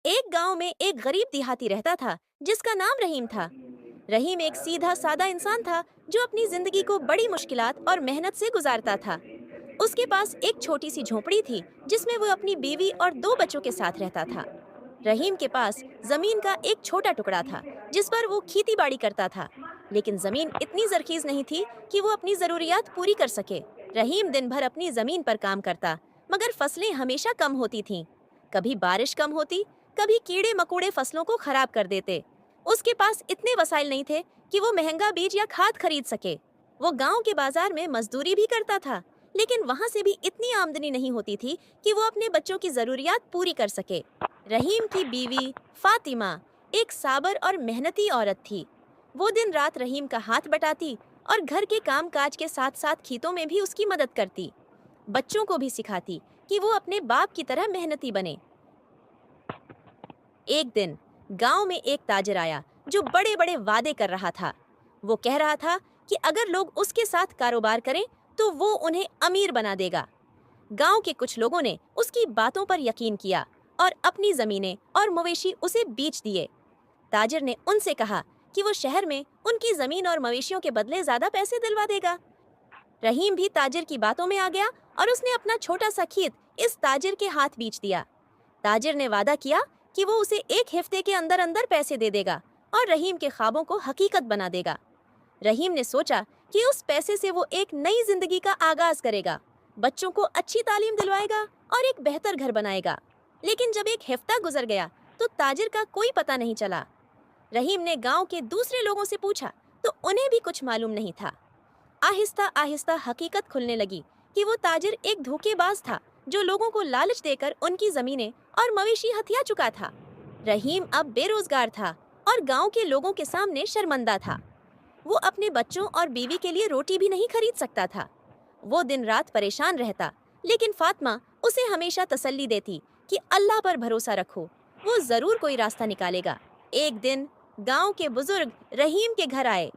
एक गांव में एक गरीब देहाती रहता था जिसका नाम रहीम था। रहीम एक सीधा सादा इंसान था जो अपनी जिंदगी को बड़ी मुश्किलात और मेहनत से गुजारता था। उसके पास एक छोटी सी झोपड़ी थी जिसमें वो अपनी बीवी और दो बच्चों के साथ रहता था। रहीम के पास जमीन का एक छोटा टुकड़ा था जिस पर वो खेती बाड़ी करता था, लेकिन जमीन इतनी जरखीज नहीं थी कि वो अपनी जरूरियात पूरी कर सके। रहीम दिन भर अपनी जमीन पर काम करता, मगर फसलें हमेशा कम होती थीं। कभी बारिश कम होती, कभी कीड़े मकोड़े फसलों को खराब कर देते। उसके पास इतने वसाइल नहीं थे कि वो महंगा बीज या खाद खरीद सके। वो गांव के बाजार में मजदूरी भी करता था, लेकिन वहां से भी इतनी आमदनी नहीं होती थी कि वो अपने बच्चों की जरूरियात पूरी कर सके। रहीम की बीवी फातिमा एक साबर और मेहनती औरत थी। वो दिन रात रहीम का हाथ बटाती और घर के काम काज के साथ साथ खेतों में भी उसकी मदद करती। बच्चों को भी सिखाती कि वो अपने बाप की तरह मेहनती बने। एक दिन गांव में एक ताजिर आया जो बड़े बड़े वादे कर रहा था। वो कह रहा था कि अगर लोग उसके साथ कारोबार करें तो वो उन्हें अमीर बना देगा। गांव के कुछ लोगों ने उसकी बातों पर यकीन किया और अपनी जमीनें और मवेशी उसे बेच दिए। ताजिर ने उनसे कहा कि वो शहर में उनकी जमीन और मवेशियों के बदले ज्यादा पैसे दिलवा देगा। रहीम भी ताजिर की बातों में आ गया और उसने अपना छोटा सा खेत इस ताजिर के हाथ बेच दिया। ताजिर ने वादा किया कि वो उसे एक हफ्ते के अंदर अंदर पैसे दे देगा और रहीम के ख्वाबों को हकीकत बना देगा। रहीम ने सोचा कि उस पैसे से वो एक नई जिंदगी का आगाज करेगा, बच्चों को अच्छी तालीम दिलवाएगा और एक बेहतर घर बनाएगा। लेकिन जब एक हफ्ता गुजर गया तो ताजिर का कोई पता नहीं चला। रहीम ने गांव के दूसरे लोगों से पूछा तो उन्हें भी कुछ मालूम नहीं था। आहिस्ता आहिस्ता हकीकत खुलने लगी कि वो ताजिर एक धोखेबाज था जो लोगों को लालच देकर उनकी जमीनें और मवेशी हथिया चुका था। रहीम अब बेरोजगार था और गांव के लोगों के सामने शर्मिंदा था। वो अपने बच्चों और बीवी के लिए रोटी भी नहीं खरीद सकता था। वो दिन रात परेशान रहता, लेकिन फातिमा उसे हमेशा तसल्ली देती कि अल्लाह पर भरोसा रखो, वो जरूर कोई रास्ता निकालेगा। एक दिन गांव के बुजुर्ग रहीम के घर आए।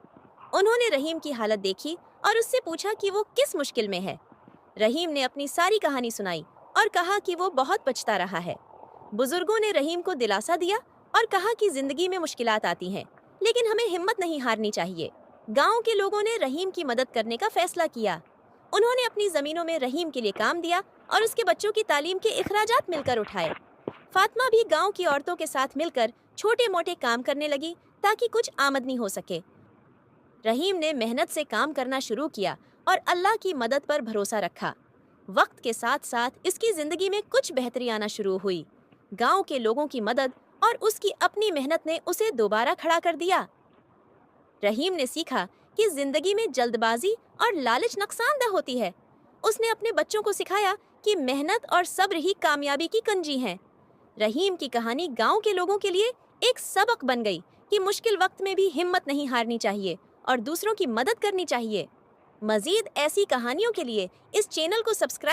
उन्होंने रहीम की हालत देखी और उससे पूछा कि वो किस मुश्किल में है। रहीम ने अपनी सारी कहानी सुनाई और कहा कि वो बहुत पछता रहा है। बुजुर्गों ने रहीम को दिलासा दिया और कहा कि जिंदगी में मुश्किलात आती हैं, लेकिन हमें हिम्मत नहीं हारनी चाहिए। गांव के लोगों ने रहीम की मदद करने का फैसला किया। उन्होंने अपनी जमीनों में रहीम के लिए काम दिया और उसके बच्चों की तालीम के इखराजात मिलकर उठाए। फातिमा भी गांव की औरतों के साथ मिलकर छोटे मोटे काम करने लगी ताकि कुछ आमदनी हो सके। रहीम ने मेहनत से काम करना शुरू किया और अल्लाह की मदद पर भरोसा रखा। वक्त के साथ साथ इसकी जिंदगी में कुछ बेहतरी आना शुरू हुई। गांव के लोगों की मदद और उसकी अपनी मेहनत ने उसे दोबारा खड़ा कर दिया। रहीम ने सीखा कि जिंदगी में जल्दबाजी और लालच नुकसानदेह होती है। उसने अपने बच्चों को सिखाया कि मेहनत और सब्र ही कामयाबी की कुंजी है। रहीम की कहानी गांव के लोगों के लिए एक सबक बन गई कि मुश्किल वक्त में भी हिम्मत नहीं हारनी चाहिए और दूसरों की मदद करनी चाहिए। मजीद ऐसी कहानियों के लिए इस चैनल को सब्सक्राइब